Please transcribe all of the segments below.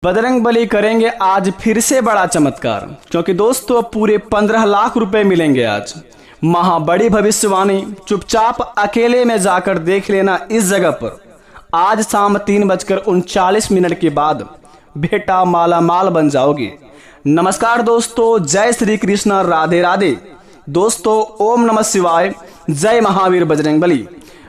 बजरंगबली करेंगे आज फिर से बड़ा चमत्कार, क्योंकि दोस्तों पूरे 15 लाख रुपए मिलेंगे आज। बड़ी भविष्यवाणी, चुपचाप अकेले में जाकर देख लेना इस जगह पर। आज शाम 3:39 के बाद बेटा माला माल बन जाओगे। नमस्कार दोस्तों, जय श्री कृष्ण, राधे राधे। दोस्तों ओम नमः शिवाय, जय महावीर बजरंगबली।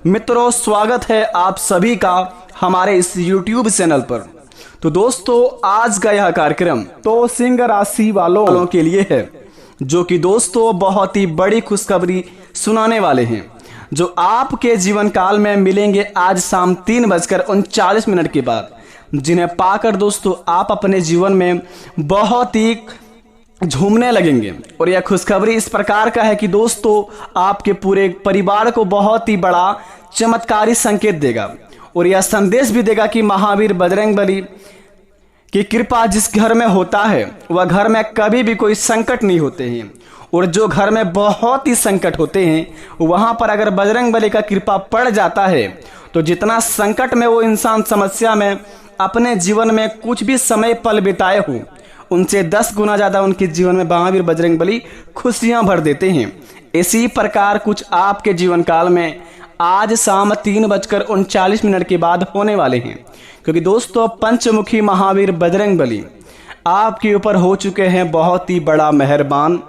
मित्रों स्वागत है आप सभी का हमारे इस YouTube चैनल पर। तो दोस्तों आज का यह कार्यक्रम तो सिंह राशि वालों के लिए है, जो कि दोस्तों बहुत ही बड़ी खुशखबरी सुनाने वाले हैं, जो आपके जीवन काल में मिलेंगे आज शाम 3:39 के बाद, जिन्हें पाकर दोस्तों आप अपने जीवन में बहुत ही झूमने लगेंगे। और यह खुशखबरी इस प्रकार का है कि दोस्तों आपके पूरे परिवार को बहुत ही बड़ा चमत्कारी संकेत देगा, और यह संदेश भी देगा कि महावीर बजरंगबली की कृपा जिस घर में होता है वह घर में कभी भी कोई संकट नहीं होते हैं। और जो घर में बहुत ही संकट होते हैं वहां पर अगर बजरंगबली का कृपा पड़ जाता है तो जितना संकट में वो इंसान समस्या में अपने जीवन में कुछ भी समय पल बिताए हो, उनसे 10 गुना ज़्यादा उनके जीवन में महावीर बजरंगबली खुशियां भर देते हैं। इसी प्रकार कुछ आपके जीवन काल में आज शाम 3:39 के बाद होने वाले हैं, क्योंकि दोस्तों पंचमुखी महावीर बजरंगबली आपके ऊपर हो चुके हैं बहुत ही बड़ा मेहरबान।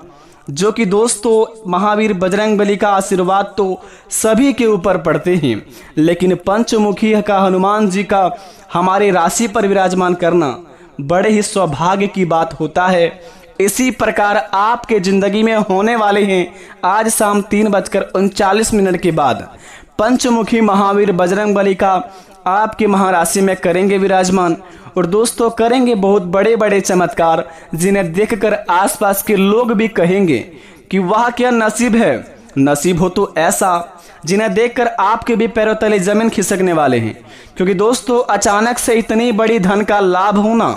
जो कि दोस्तों महावीर बजरंगबली का आशीर्वाद तो सभी के ऊपर पड़ते हैं, लेकिन पंचमुखी का हनुमान जी का हमारे राशि पर विराजमान करना बड़े ही सौभाग्य की बात होता है। इसी प्रकार आपके जिंदगी में होने वाले हैं आज शाम 3:39 के बाद पंचमुखी महावीर बजरंगबली का आपके महाराशि में करेंगे विराजमान। और दोस्तों करेंगे बहुत बड़े बड़े चमत्कार, जिन्हें देखकर आसपास के लोग भी कहेंगे कि वाह क्या नसीब है। नसीब हो तो ऐसा जिन्हें देखकर आपके भी पैरों तले जमीन खिसकने वाले हैं, क्योंकि दोस्तों अचानक से इतनी बड़ी धन का लाभ होना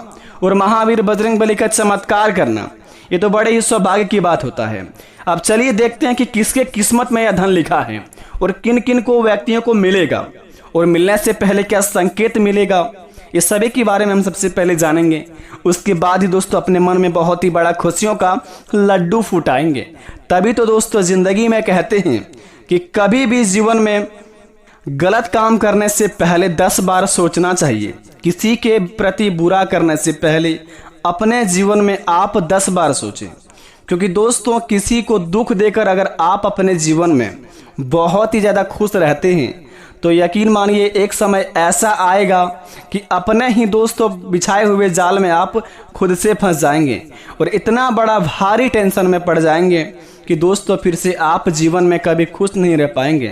और महावीर बजरंगबली का चमत्कार करना, ये तो बड़े ही सौभाग्य की बात होता है। अब चलिए देखते हैं कि किसके किस्मत में यह धन लिखा है और किन किन को व्यक्तियों को मिलेगा, और मिलने से पहले क्या संकेत मिलेगा, ये सभी के बारे में हम सबसे पहले जानेंगे। उसके बाद ही दोस्तों अपने मन में बहुत ही बड़ा खुशियों का लड्डू फुटाएंगे। तभी तो दोस्तों जिंदगी में कहते हैं कि कभी भी जीवन में गलत काम करने से पहले 10 बार सोचना चाहिए। किसी के प्रति बुरा करने से पहले अपने जीवन में आप 10 बार सोचें, क्योंकि दोस्तों किसी को दुख देकर अगर आप अपने जीवन में बहुत ही ज़्यादा खुश रहते हैं तो यकीन मानिए एक समय ऐसा आएगा कि अपने ही दोस्तों बिछाए हुए जाल में आप खुद से फंस जाएंगे और इतना बड़ा भारी टेंशन में पड़ जाएंगे कि दोस्तों फिर से आप जीवन में कभी खुश नहीं रह पाएंगे।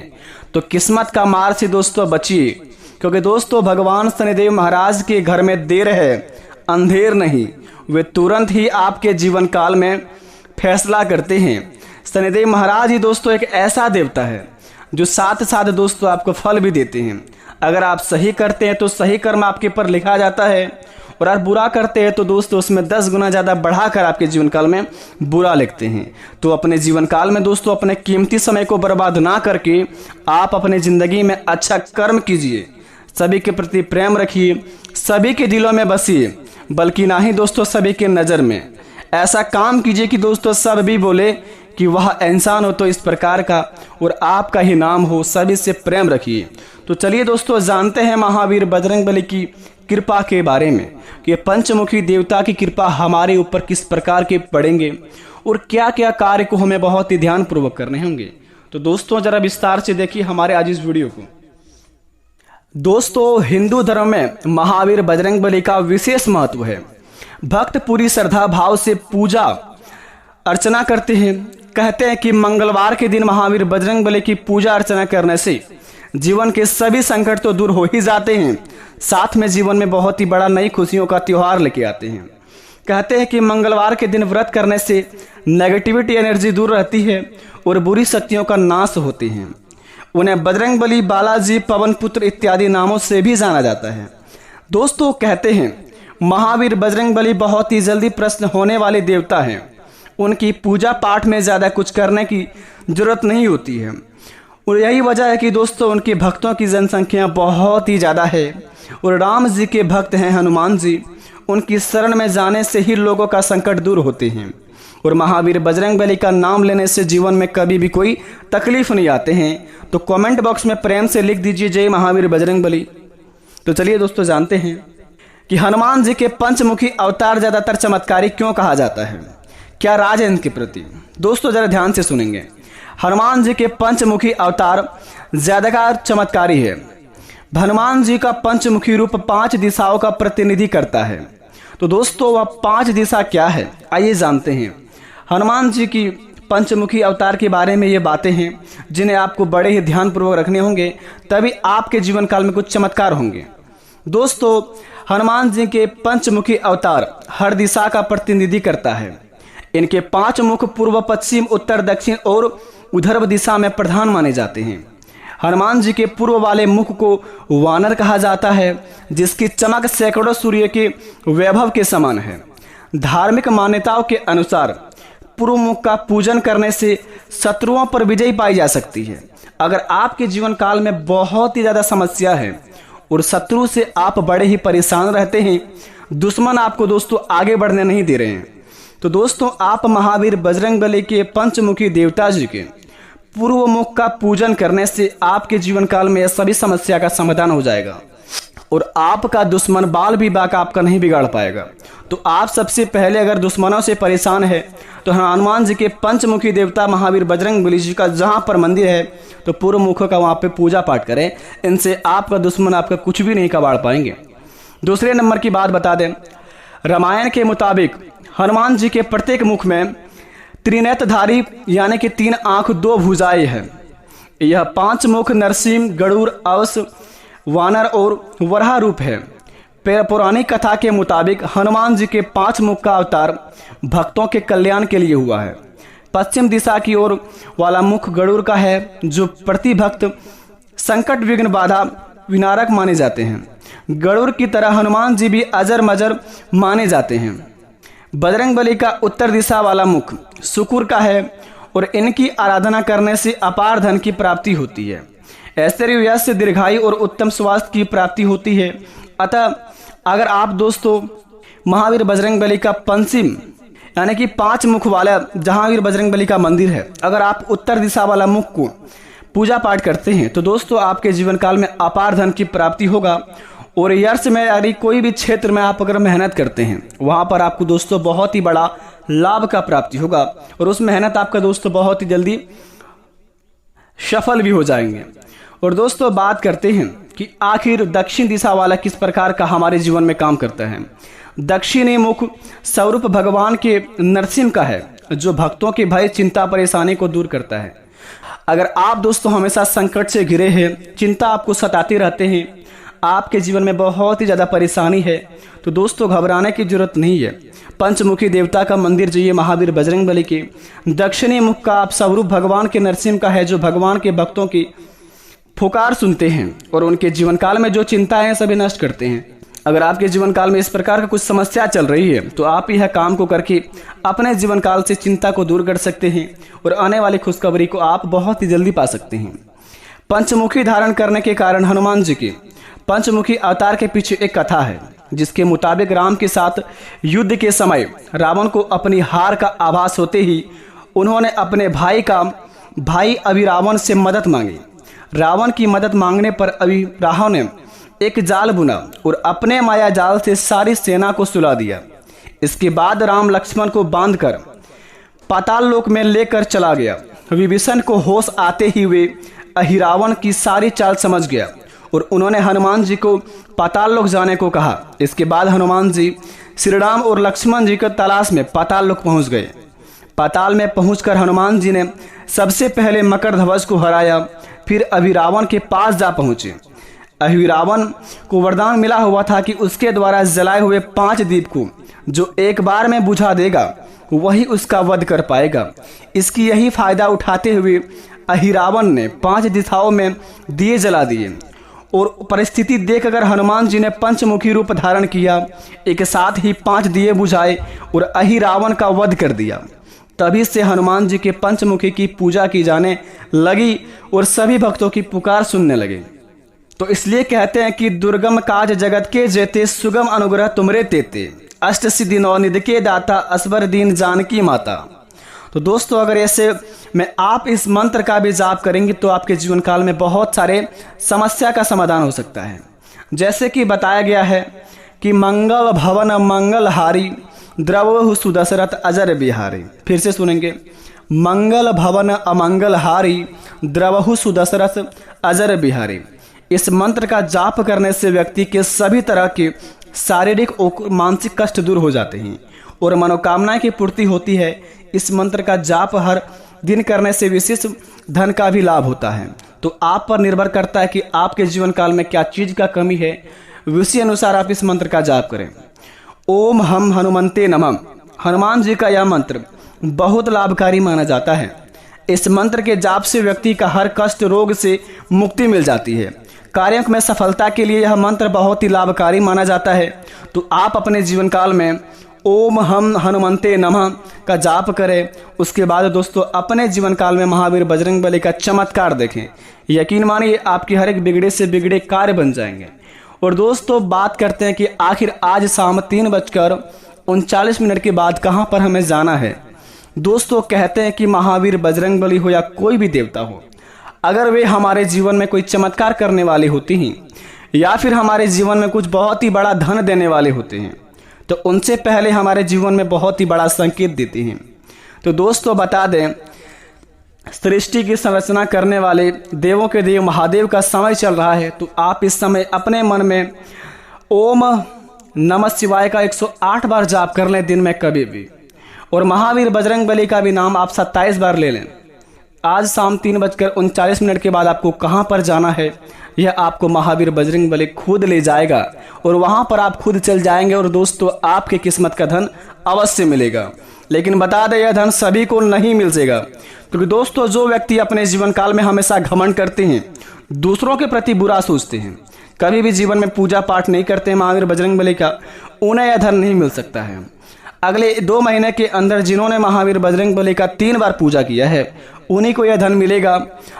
तो किस्मत का मार से दोस्तों बचिए, क्योंकि दोस्तों भगवान शनिदेव महाराज के घर में देर है अंधेर नहीं, वे तुरंत ही आपके जीवन काल में फैसला करते हैं। शनिदेव महाराज ही दोस्तों एक ऐसा देवता है जो साथ साथ दोस्तों आपको फल भी देते हैं। अगर आप सही करते हैं तो सही कर्म आपके पर लिखा जाता है, और अगर बुरा करते हैं तो दोस्तों उसमें 10 गुना ज़्यादा बढ़ाकर आपके जीवन काल में बुरा लिखते हैं। तो अपने जीवन काल में दोस्तों अपने कीमती समय को बर्बाद ना करके आप अपने ज़िंदगी में अच्छा कर्म कीजिए, सभी के प्रति प्रेम रखिए, सभी के दिलों में बसिए, बल्कि ना ही दोस्तों सभी के नज़र में ऐसा काम कीजिए कि दोस्तों सब भी बोले कि वह इंसान हो तो इस प्रकार का, और आपका ही नाम हो। सभी से प्रेम रखिए। तो चलिए दोस्तों जानते हैं महावीर बजरंगबली की कृपा के बारे में कि पंचमुखी देवता की कृपा हमारे ऊपर किस प्रकार के पड़ेंगे और क्या क्या कार्य को हमें बहुत ही ध्यानपूर्वक करने होंगे। तो दोस्तों जरा विस्तार से देखिए हमारे आज इस वीडियो को। दोस्तों हिंदू धर्म में महावीर बजरंगबली का विशेष महत्व है। भक्त पूरी श्रद्धा भाव से पूजा अर्चना करते हैं। कहते हैं कि मंगलवार के दिन महावीर बजरंगबली की पूजा अर्चना करने से जीवन के सभी संकट तो दूर हो ही जाते हैं, साथ में जीवन में बहुत ही बड़ा नई खुशियों का त्योहार लेके आते हैं। कहते हैं कि मंगलवार के दिन व्रत करने से नेगेटिविटी एनर्जी दूर रहती है और बुरी शक्तियों का नाश होती हैं। उन्हें बजरंगबली, बालाजी, पवन पुत्र इत्यादि नामों से भी जाना जाता है। दोस्तों कहते हैं महावीर बजरंगबली बहुत ही जल्दी प्रसन्न होने वाले देवता हैं। उनकी पूजा पाठ में ज़्यादा कुछ करने की जरूरत नहीं होती है, और यही वजह है कि दोस्तों उनके भक्तों की जनसंख्या बहुत ही ज़्यादा है। और राम जी के भक्त हैं हनुमान जी, उनकी शरण में जाने से ही लोगों का संकट दूर होते हैं और महावीर बजरंगबली का नाम लेने से जीवन में कभी भी कोई तकलीफ नहीं आते हैं। तो कमेंट बॉक्स में प्रेम से लिख दीजिए जय महावीर बजरंगबली। तो चलिए दोस्तों जानते हैं कि हनुमान जी के पंचमुखी अवतार ज़्यादातर चमत्कारी क्यों कहा जाता है, क्या राज है इनके प्रति। दोस्तों जरा ध्यान से सुनेंगे। हनुमान जी के पंचमुखी अवतार ज़्यादातर चमत्कारी है। हनुमान जी का पंचमुखी रूप 5 दिशाओं का प्रतिनिधि करता है। तो दोस्तों वह 5 दिशा क्या है, आइए जानते हैं। हनुमान जी की पंचमुखी अवतार के बारे में ये बातें हैं जिन्हें आपको बड़े ही ध्यानपूर्वक रखने होंगे, तभी आपके जीवन काल में कुछ चमत्कार होंगे। दोस्तों हनुमान जी के पंचमुखी अवतार हर दिशा का प्रतिनिधि करता है। इनके 5 मुख पूर्व, पश्चिम, उत्तर, दक्षिण और उधर्व दिशा में प्रधान माने जाते हैं। हनुमान जी के पूर्व वाले मुख को वानर कहा जाता है, जिसकी चमक सैकड़ों सूर्य के वैभव के समान है। धार्मिक मान्यताओं के अनुसार पूर्व मुख का पूजन करने से शत्रुओं पर विजय पाई जा सकती है। अगर आपके जीवन काल में बहुत ही ज़्यादा समस्या है और शत्रु से आप बड़े ही परेशान रहते हैं, दुश्मन आपको दोस्तों आगे बढ़ने नहीं दे रहे हैं, तो दोस्तों आप महावीर बजरंगबली के पंचमुखी देवता जी के पूर्व मुख का पूजन करने से आपके जीवन काल में सभी समस्या का समाधान हो जाएगा और आपका दुश्मन बाल भी बाका आपका नहीं बिगाड़ पाएगा। तो आप सबसे पहले अगर दुश्मनों से परेशान है तो हनुमान जी के पंचमुखी देवता महावीर बजरंगबली जी का जहाँ पर मंदिर है तो पूर्व मुख का वहाँ पे पूजा पाठ करें। इनसे आपका दुश्मन आपका कुछ भी नहीं कबाड़ पाएंगे। दूसरे नंबर की बात बता दें, रामायण के मुताबिक हनुमान जी के प्रत्येक मुख में त्रिनेत्रधारी यानी कि 3 आँख 2 भुजाएं हैं। यह 5 मुख नरसिंह, गरुड़, अवस, वानर और वराह रूप है। पौराणिक कथा के मुताबिक हनुमान जी के 5 मुख का अवतार भक्तों के कल्याण के लिए हुआ है। पश्चिम दिशा की ओर वाला मुख गरुड़ का है, जो प्रति भक्त संकट विघ्न बाधा विनारक माने जाते हैं। गरुड़ की तरह हनुमान जी भी अजर मजर माने जाते हैं। बजरंगबली का उत्तर दिशा वाला मुख शुक्र का है और इनकी आराधना करने से अपार धन की प्राप्ति होती है। ऐश्वर्य, यश, दीर्घायु और उत्तम स्वास्थ्य की प्राप्ति होती है। अतः अगर आप दोस्तों महावीर बजरंगबली का पंचम यानी कि 5 मुख वाला जहांगीर बजरंगबली का मंदिर है, अगर आप उत्तर दिशा वाला मुख को पूजा पाठ करते हैं तो दोस्तों आपके जीवन काल में अपार धन की प्राप्ति होगा। और यश में यदि कोई भी क्षेत्र में आप अगर मेहनत करते हैं वहाँ पर आपको दोस्तों बहुत ही बड़ा लाभ का प्राप्ति होगा और उस मेहनत आपका दोस्तों बहुत ही जल्दी सफल भी हो जाएंगे। और दोस्तों बात करते हैं कि आखिर दक्षिण दिशा वाला किस प्रकार का हमारे जीवन में काम करता है। दक्षिणी मुख स्वरूप भगवान के नरसिंह का है, जो भक्तों के भय, चिंता, परेशानी को दूर करता है। अगर आप दोस्तों हमेशा संकट से घिरे हैं, चिंता आपको सताते रहते हैं, आपके जीवन में बहुत ही ज़्यादा परेशानी है, तो दोस्तों घबराने की जरूरत नहीं है। पंचमुखी देवता का मंदिर जाइए महावीर बजरंगबली के। दक्षिणी मुख का आप स्वरूप भगवान के नरसिंह का है, जो भगवान के भक्तों की पुकार सुनते हैं और उनके जीवन काल में जो चिंताएं हैं सभी नष्ट करते हैं। अगर आपके जीवन काल में इस प्रकार का कुछ समस्या चल रही है तो आप यह काम को करके अपने जीवन काल से चिंता को दूर कर सकते हैं और आने वाली खुशखबरी को आप बहुत ही जल्दी पा सकते हैं। पंचमुखी धारण करने के कारण हनुमान जी के पंचमुखी अवतार के पीछे एक कथा है, जिसके मुताबिक राम के साथ युद्ध के समय रावण को अपनी हार का आभास होते ही उन्होंने अपने भाई अभिरावण से मदद मांगी। रावण की मदद मांगने पर अभिरावण ने एक जाल बुना और अपने माया जाल से सारी सेना को सुला दिया। इसके बाद राम लक्ष्मण को बांधकर पाताल लोक में लेकर चला गया। विभीषण को होश आते ही वे अहिरावण की सारी चाल समझ गया और उन्होंने हनुमान जी को पाताल लोक जाने को कहा। इसके बाद हनुमान जी श्री राम और लक्ष्मण जी की तलाश में पाताल लोक पहुंच गए। पाताल में पहुंचकर हनुमान जी ने सबसे पहले मकरध्वज को हराया, फिर अभिरावण के पास जा पहुंचे। अहिरावण को वरदान मिला हुआ था कि उसके द्वारा जलाए हुए 5 दीप को जो एक बार में बुझा देगा वही उसका वध कर पाएगा। इसकी यही फायदा उठाते हुए अहिरावण ने 5 दिशाओं में दिए जला दिए और परिस्थिति देखकर हनुमान जी ने पंचमुखी रूप धारण किया। एक साथ ही 5 दिए बुझाए और अहिरावण का वध कर दिया। तभी से हनुमान जी के पंचमुखी की पूजा की जाने लगी और सभी भक्तों की पुकार सुनने लगे। तो इसलिए कहते हैं कि दुर्गम काज जगत के जेते, सुगम अनुग्रह तुमरे तेते, अष्ट सिद्धि नौ निधि के दाता, असबर दीन जानकी माता। तो दोस्तों अगर ऐसे में आप इस मंत्र का भी जाप करेंगे तो आपके जीवन काल में बहुत सारे समस्या का समाधान हो सकता है। जैसे कि बताया गया है कि मंगल भवन मंगलहारी, द्रवहु सुदशरथ अजर बिहारी। फिर से सुनेंगे, मंगल भवन अमंगलहारी, द्रवहु सुदशरथ अजर बिहारी। इस मंत्र का जाप करने से व्यक्ति के सभी तरह के शारीरिक और मानसिक कष्ट दूर हो जाते हैं और मनोकामनाएं की पूर्ति होती है। इस मंत्र का जाप हर दिन करने से विशेष धन का भी लाभ होता है। तो आप पर निर्भर करता है कि आपके जीवन काल में क्या चीज़ का कमी है, उसी अनुसार आप इस मंत्र का जाप करें। ओम हम हनुमंते नमः। हनुमान जी का यह मंत्र बहुत लाभकारी माना जाता है। इस मंत्र के जाप से व्यक्ति का हर कष्ट रोग से मुक्ति मिल जाती है। कार्यों में सफलता के लिए यह मंत्र बहुत ही लाभकारी माना जाता है। तो आप अपने जीवन काल में ओम हम हनुमंते नमः का जाप करें। उसके बाद दोस्तों अपने जीवन काल में महावीर बजरंग बली का चमत्कार देखें। यकीन मानिए आपकी हर एक बिगड़े से बिगड़े कार्य बन जाएंगे। और दोस्तों बात करते हैं कि आखिर आज शाम 3:39 के बाद कहाँ पर हमें जाना है। दोस्तों कहते हैं कि महावीर बजरंग बली हो या कोई भी देवता हो, अगर वे हमारे जीवन में कोई चमत्कार करने वाले होते हैं या फिर हमारे जीवन में कुछ बहुत ही बड़ा धन देने वाले होते हैं तो उनसे पहले हमारे जीवन में बहुत ही बड़ा संकेत देते हैं। तो दोस्तों बता दें, सृष्टि की संरचना करने वाले देवों के देव महादेव का समय चल रहा है। तो आप इस समय अपने मन में ओम नमः शिवाय का 108 बार जाप कर लें दिन में कभी भी। और महावीर बजरंग बली का भी नाम आप 27 बार ले लें। आज शाम 3:39 के बाद आपको कहाँ पर जाना है यह आपको महावीर बजरंग बली खुद ले जाएगा और वहाँ पर आप खुद चल जाएंगे और दोस्तों आपके किस्मत का धन अवश्य मिलेगा। लेकिन बता दें यह धन सभी को नहीं मिलेगा, क्योंकि दोस्तों जो व्यक्ति अपने जीवन काल में हमेशा घमंड करते हैं, दूसरों के प्रति बुरा सोचते हैं, कभी भी जीवन में पूजा पाठ नहीं करते हैं महावीर बजरंग बली का, उन्हें यह धन नहीं मिल सकता है। अगले 2 महीने के अंदर जिन्होंने महावीर बजरंग बली का 3 बार पूजा किया है उन्हीं को यह धन मिलेगा।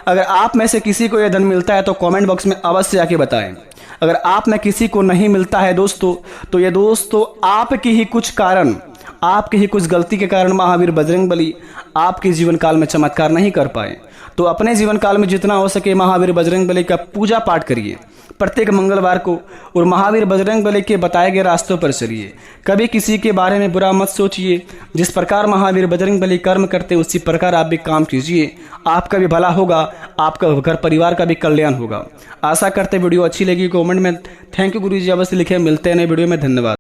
अगर आप में से किसी को यह धन मिलता है तो कमेंट बॉक्स में अवश्य आके बताएं। अगर आप में किसी को नहीं मिलता है दोस्तों तो ये दोस्तों आपकी ही कुछ कारण, आपकी ही कुछ गलती के कारण महावीर बजरंग बली आपके जीवन काल में चमत्कार नहीं कर पाए। तो अपने जीवन काल में जितना हो सके महावीर बजरंग बली का पूजा पाठ करिए प्रत्येक मंगलवार को और महावीर बजरंग बली के बताए गए रास्तों पर चलिए। कभी किसी के बारे में बुरा मत सोचिए। जिस प्रकार महावीर बजरंग बली कर्म करते उसी प्रकार आप भी काम कीजिए। आपका भी भला होगा, आपका घर परिवार का भी कल्याण होगा। आशा करते वीडियो अच्छी लगी। कमेंट में थैंक यू गुरुजी अवश्य लिखे। मिलते हैं नए वीडियो में। धन्यवाद।